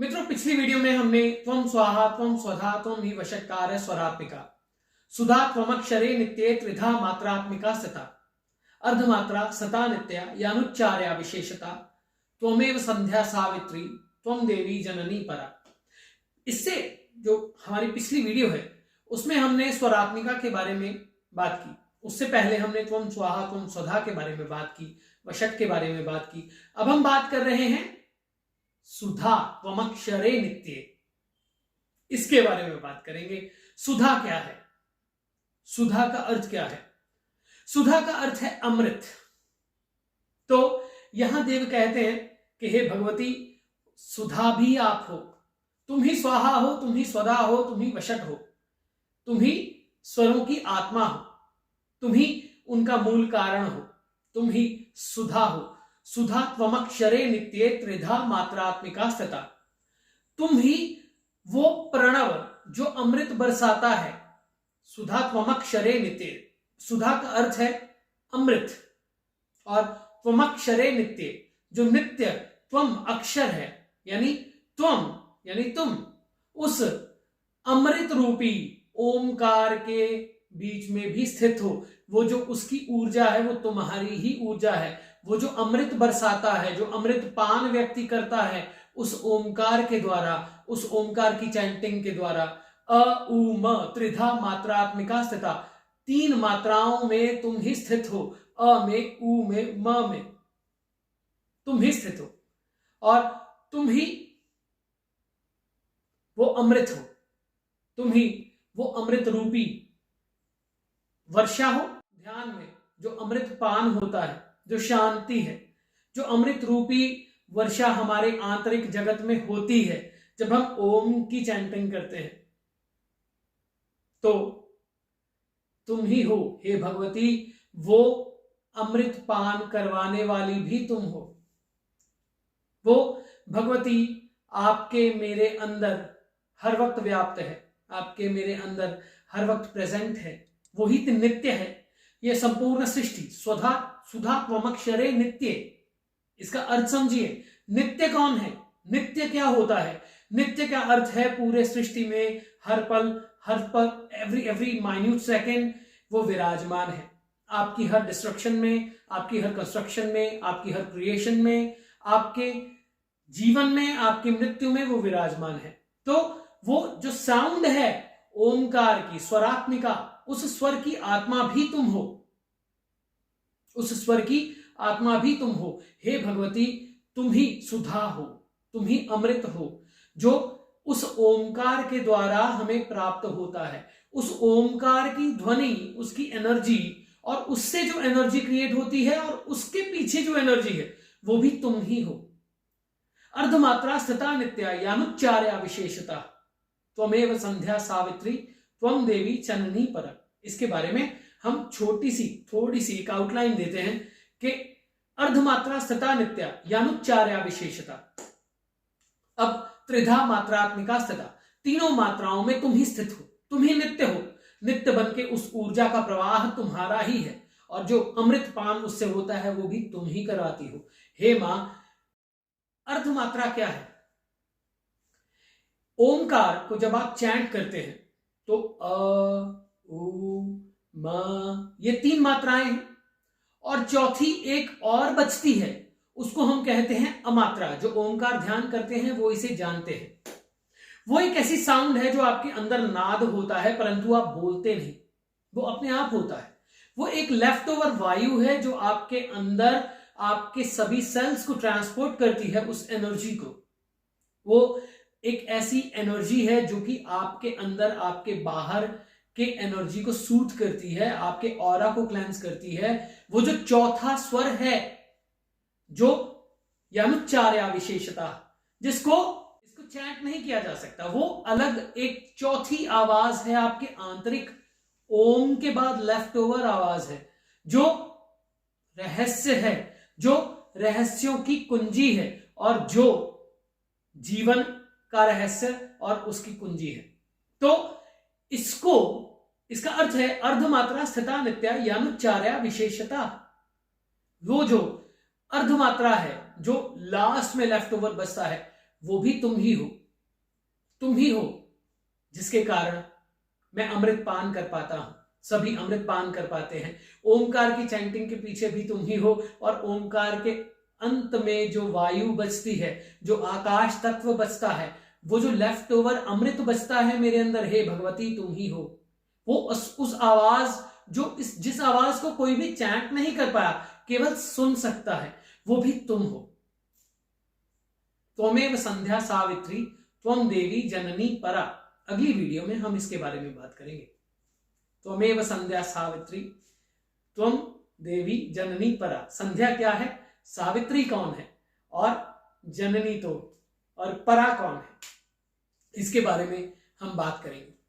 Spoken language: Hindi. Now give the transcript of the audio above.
मित्रों, पिछली वीडियो में हमने त्वं स्वाहा त्वं स्वधा त्वं ही वशत्कार स्वरात्मिका सुधा त्वमक्षरे नित्ये त्रिधा मात्रात्मिका सता अर्धमात्रा सता नित्या यानुच्चार्या विशेषता त्वमेव संध्या सावित्री त्वं देवी जननी परा। इससे जो हमारी पिछली वीडियो है उसमें हमने स्वरात्मिका के बारे में बात की। उससे पहले हमने त्वं स्वाहा त्वं स्वधा के बारे में बात की, वशट के बारे में बात की। अब हम बात कर रहे हैं सुधा त्वमक्षरे नित्ये, इसके बारे में बात करेंगे। सुधा क्या है? सुधा का अर्थ क्या है? सुधा का अर्थ है अमृत। तो यहां देव कहते हैं कि हे भगवती, सुधा भी आप हो, तुम ही स्वाहा हो, तुम ही स्वधा हो, तुम ही वशट हो, तुम ही स्वरों की आत्मा हो, तुम ही उनका मूल कारण हो, तुम ही सुधा हो। सुधा त्वमक्षरे नित्ये त्रिधा मात्रात्मिका सता, तुम ही वो प्रणव जो अमृत बरसाता है। सुधा त्वमक्षरे नित्ये, सुधा का अर्थ है अमृत, और त्वमक्षरे नित्ये जो नित्य, त्वम अक्षर है यानी त्वम यानी तुम, उस अमृत रूपी ओमकार के बीच में भी स्थित हो। वो जो उसकी ऊर्जा है वो तुम्हारी ही ऊर्जा है। वो जो अमृत बरसाता है, जो अमृत पान व्यक्ति करता है उस ओमकार के द्वारा, उस ओमकार की चैंटिंग के द्वारा। अ उ म त्रिधा मात्रात्मिका स्थिता, तीन मात्राओं में तुम ही स्थित हो। अ में, उ में, म में तुम ही स्थित हो, और तुम ही वो अमृत हो, तुम ही वो अमृत रूपी वर्षा हो। ध्यान में जो अमृत पान होता है, जो शांति है, जो अमृत रूपी वर्षा हमारे आंतरिक जगत में होती है जब हम ओम की चैंटिंग करते हैं, तो तुम ही हो हे भगवती। वो अमृत पान करवाने वाली भी तुम हो। वो भगवती आपके मेरे अंदर हर वक्त व्याप्त है, आपके मेरे अंदर हर वक्त प्रेजेंट है। वही नित्य है। यह संपूर्ण सृष्टि स्वधा सुधा त्वमक्षरे नित्ये, इसका अर्थ समझिए। नित्य कौन है? नित्य क्या होता है? नित्य का अर्थ है पूरे सृष्टि में हर पल एवरी माइन्यूट सेकेंड वो विराजमान है। आपकी हर डिस्ट्रक्शन में, आपकी हर कंस्ट्रक्शन में, आपकी हर क्रिएशन में, आपके जीवन में, आपकी मृत्यु में वो विराजमान है। तो वो जो साउंड है ओमकार की, स्वरात्मिका, उस स्वर की आत्मा भी तुम हो, उस स्वर की आत्मा भी तुम हो। हे भगवती, तुम ही सुधा हो, तुम ही अमृत हो, जो उस ओमकार के द्वारा हमें प्राप्त होता है। उस ओमकार की ध्वनि, उसकी एनर्जी, और उससे जो एनर्जी क्रिएट होती है और उसके पीछे जो एनर्जी है वो भी तुम ही हो। अर्धमात्रा स्थिता नित्या यानुच्चार्या विशेषता त्वमेव संध्या सावित्री त्वं देवी चननी पर। इसके बारे में हम थोड़ी सी एक आउटलाइन देते हैं कि अर्धमात्रा स्थिता नित्या यानुच्चार्या विशेषता। अब त्रिधा मात्रात्मिका स्थिता, तीनों मात्राओं में तुम ही स्थित हो, तुम ही नित्य हो। नित्य बन के उस ऊर्जा का प्रवाह तुम्हारा ही है, और जो अमृत पान उससे होता है वो भी तुम ही करवाती हो। हे मां, अर्धमात्रा क्या है? ओमकार को जब आप चैंट करते हैं तो अ उ म, ये तीन मात्राएं हैं, और चौथी एक और बचती है, उसको हम कहते हैं अमात्रा। जो ओमकार ध्यान करते हैं वो इसे जानते हैं। वो एक ऐसी साउंड है जो आपके अंदर नाद होता है परंतु आप बोलते नहीं, वो अपने आप होता है। वो एक लेफ्ट ओवर वायु है जो आपके अंदर आपके सभी सेल्स को ट्रांसपोर्ट करती है, उस एनर्जी को। वो एक ऐसी एनर्जी है जो कि आपके अंदर, आपके बाहर के एनर्जी को सूट करती है, आपके ऑरा को क्लेंस करती है। वो जो चौथा स्वर है, जो यानुच्चार्या विशेषता, इसको चैंट नहीं किया जा सकता, वो अलग एक चौथी आवाज है आपके आंतरिक। ओम के बाद लेफ्ट ओवर आवाज है, जो रहस्य है, जो रहस्यों की कुंजी है, और जो जीवन का रहस्य और उसकी कुंजी है। तो इसका अर्थ है अर्धमात्रा स्थिता नित्या यानुच्चार्या विशेषता। वो जो अर्धमात्रा है, जो लास्ट में लेफ्ट ओवर बचता है, वो भी तुम ही हो। तुम ही हो जिसके कारण मैं अमृत पान कर पाता हूं, सभी अमृत पान कर पाते हैं। ओमकार की चैंटिंग के पीछे भी तुम ही हो, और ओमकार के अंत में जो वायु बचती है, जो आकाश तत्व बचता है, वो जो लेफ्ट ओवर अमृत बचता है मेरे अंदर, हे भगवती तुम ही हो। वो उस आवाज जो जिस आवाज को कोई भी चैंट नहीं कर पाया, केवल सुन सकता है, वो भी तुम हो। त्वमेव संध्या सावित्री त्वम देवी जननी परा। अगली वीडियो में हम इसके बारे में बात करेंगे। त्वमेव संध्या सावित्री त्वम देवी जननी परा। संध्या क्या है, सावित्री कौन है, और जननी तो, और परा कौन है, इसके बारे में हम बात करेंगे।